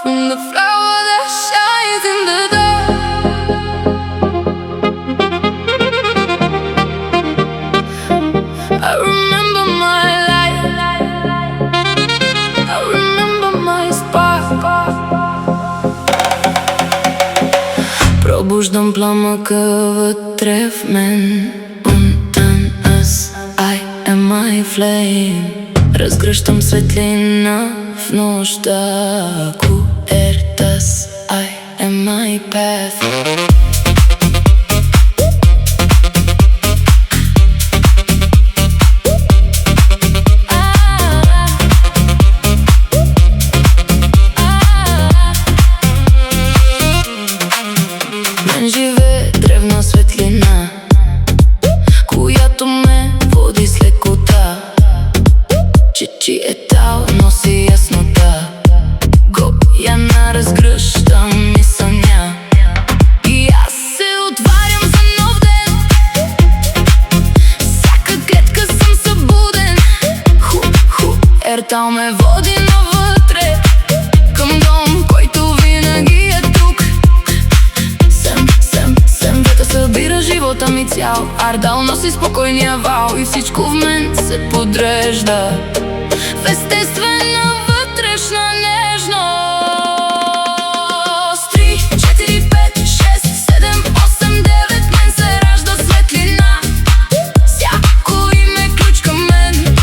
From the flower that shines in the dark. I remember my light, I remember my spark. Пробуждам пламъка вътре в мен. Unten I am my flame. Разгръщам светлина в нощта. Kuertas I am my path. Мен живее древна светлина, която ме води с лекота. Чичи етал носи яснота. Го я на разгръщам и съня. И аз се отварям за нов ден. Всяка клетка съм събуден. Ертал ме води навътре, към дом, който винаги е тук. Сем, вета събира живота ми цял. Ардал носи спокойния вал и всичко в мен се подрежда в естествена вътрешна нежност. 3, 4, 5, 6, 7, 8, 9, мен се ражда светлина. Всяко име ключ към мен.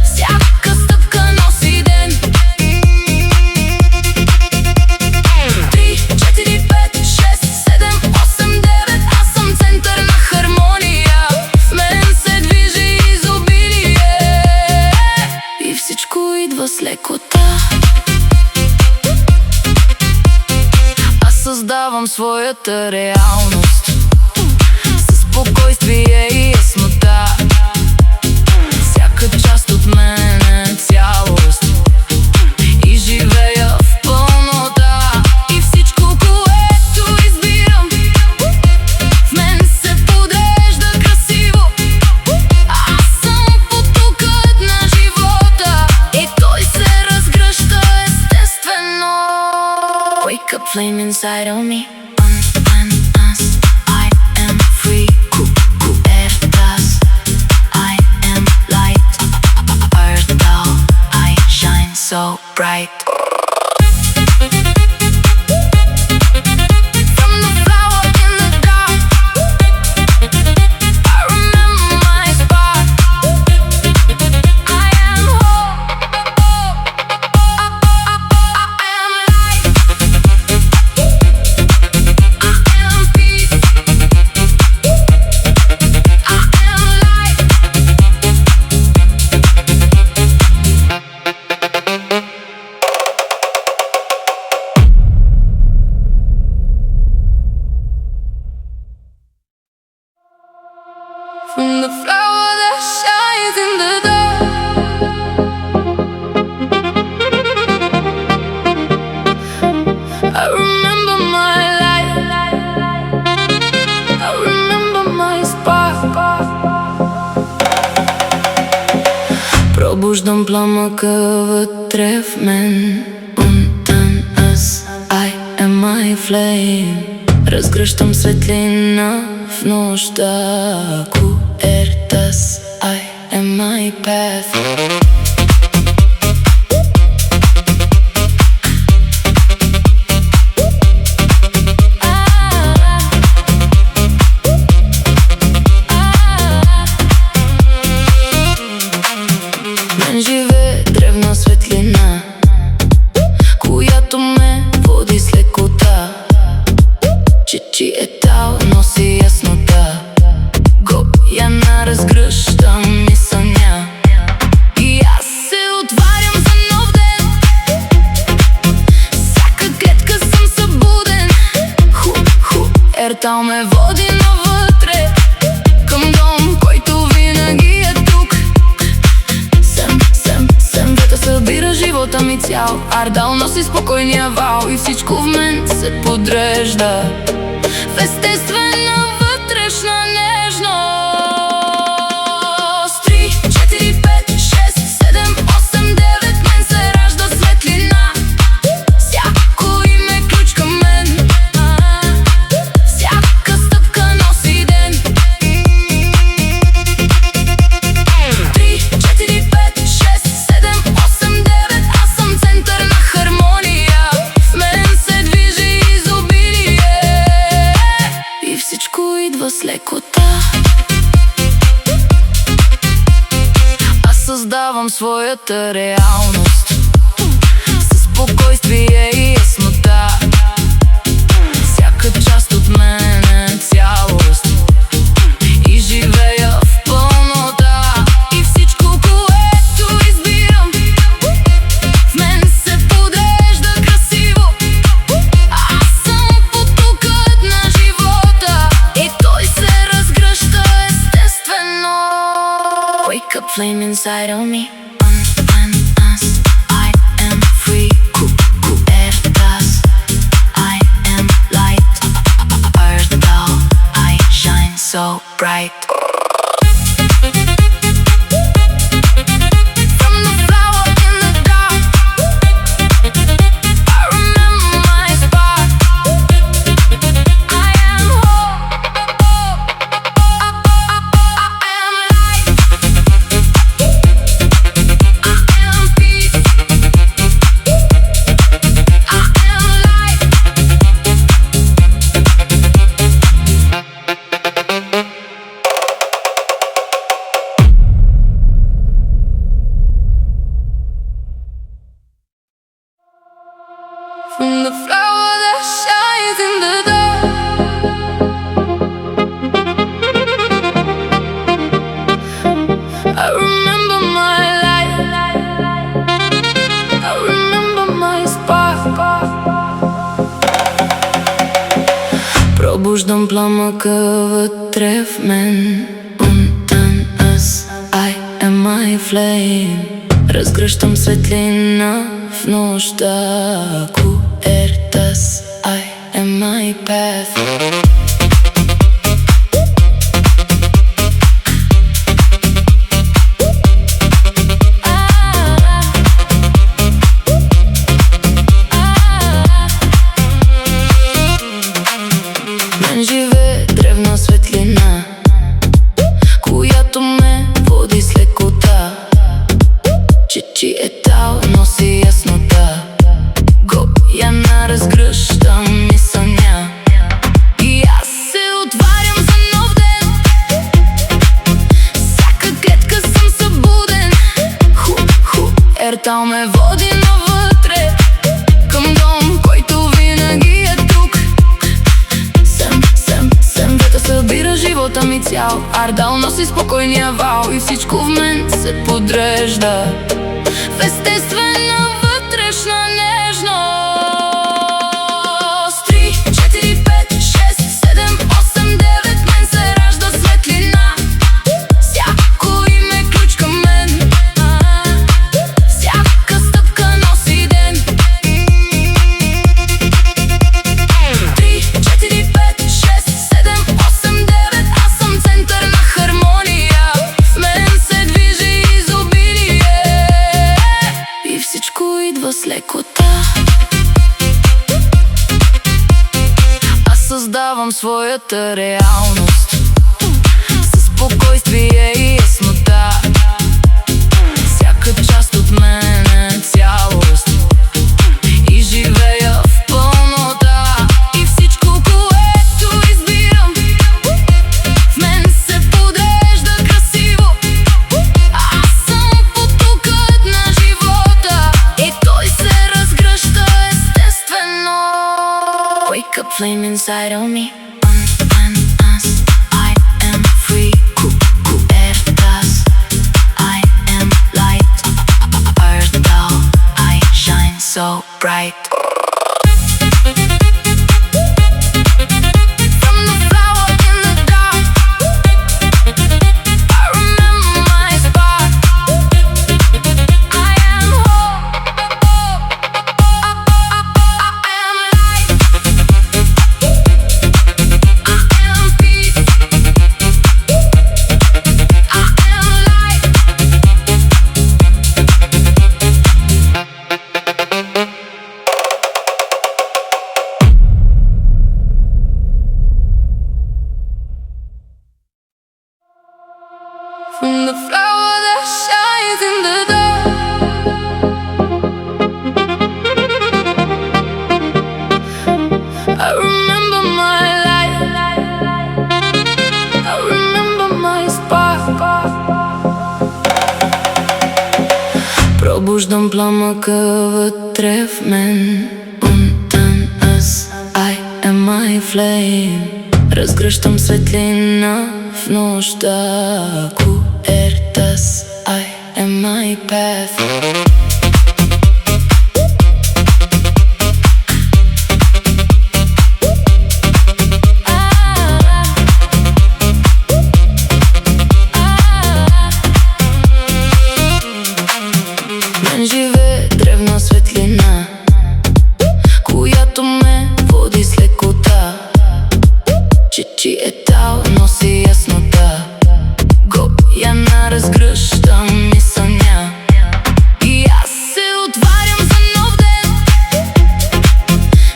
Всяка стъпка носи ден. 3, 4, 5, 6, 7, 8, 9, аз съм център на хармония. В мен се движи изобилие и всичко идва с лекота. Аз създавам своята реалност със спокойствие и яснота. Всяка част от мен е цялост и живея в пълнота. И всичко, което избирам, в мен се подрежда красиво. Аз съм потокът на живота и той се разгръща естествено. Wake up flame inside of me. Unten I am free. Kuertas I am light. Ardal I shine so bright. From the flower in the dark, I remember my spark. I am whole, I am light, I am peace, I am light. From the flower that shines in the dark. I remember my light, I remember my spark. Пробуждам пламъка вътре в мен. Unten I am my flame. Разгръщам светлина в нощта. Kuertas I am my path. Мен живее древна светлина, която ме води с лекота. Чичи етал носи яснота. Го я на разгръщам и съня. И аз се отварям за нов ден. Всяка клетка съм събуден. Ертал ме води навътре, към дом, който винаги е тук. Сем, вета събира живота ми цял. Ардал носи спокойния вал и всичко в мен се подрежда в естествена вътрешна нежност. 3, 4, 5, 6, 7, 8, 9, мен се ражда светлина. својата реалност со спокојствие и яснота. Всяка част од мене е цялост и живея в пълнота. И всичко, което избирам, в мен се подрежда красиво. Аз съм потокът на живота и той се разгръща естествено. Wake up, flame inside of me. Us, I am free. Earth, I am light. Earth, I shine so bright. From the flower in the dark, I remember my spark. I am hope. I am light. I am peace. I am light. From the flower that shines in the dark, I remember my light. I remember my spark. Пробуждам пламъка вътре в мен. Unten us, I am my flame. Разгръщам светлина в нощта. Quertas, I am my path. Мен живее древна светлина, която ме води с лекота. Чичи етал носи яснота, го я на разгръщам и съня. И аз се отварям за нов ден, всяка клетка съм събуден. Ертал ме води навътре, към дом, който винаги е тук. Сем, вета събира живота ми цял. Ардал носи спокойния вал и всичко в мен се подрежда в естествена вътрешна нежност. 3, 4, 5, 6, 7, 8, 9, мен се ражда светлина. Всяко име е ключ към мен, всяка стъпка носи ден. 3, 4, 5, 6, 7, 8, 9, аз съм център на хармония. В мен се движи изобилие и всичко идва с лекота. Аз създавам своята реалност със спокойствие и яснота. Всяка част от мен е цялост и живея в пълнота. И всичко, което избирам, в мен се подрежда красиво. Аз съм потокът на живота и той се разгръща естествено. Wake up, flame inside of me. Us, I am free. Earth, I am light. Earth, I shine so bright. From the flower in the dark, I remember my spark. I am hope. I am light. I am peace. I am light. Виждам пламъка вътре в мен. Unten us, I am my flame. Разгръщам светлина в нощта. Quertas, I am my path. Живее древна светлина, която ме води с лекота. Чичи етал носи яснота, Гояна разгръщам и съня. И аз се отварям за нов ден,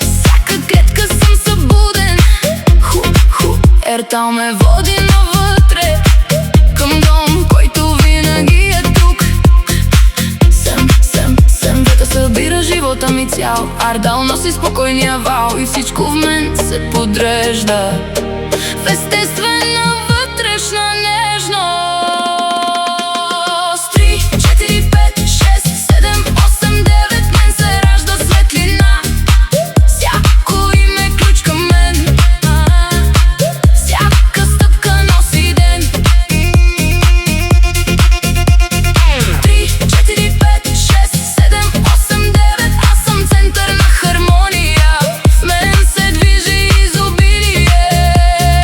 всяка клетка съм събуден. Ертал ме води навътре, към дом, който винаги е тук. Събира живота ми цял, Ардал носи спокойния вал. И всичко в мен се подрежда в естествена вътрешна нежност. 3, 4, 5, 6, 7, 8, 9, мен се ражда светлина. Всяко име ключ към мен, всяка стъпка носи ден. 3, 4, 5, 6, 7, 8, 9, аз съм център на хармония. В мен се движи изобилие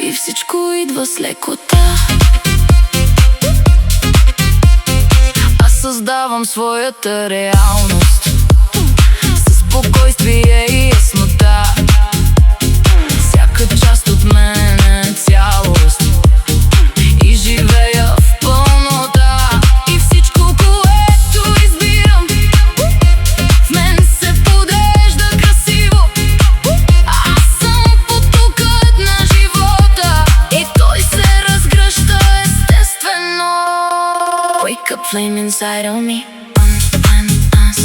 и всичко идва с лекота. Аз създавам своята реалност със спокойствие и яснота. Всяка част от мен е цялост и живея в пълнота. И всичко, което избирам, в мен се подрежда красиво. Аз съм потокът на живота и той се разгръща естествено. Wake up flame inside of me. Us,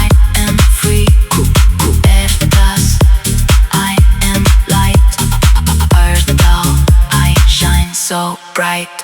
I am free. Quertas, I am light. Ardal, I shine so bright.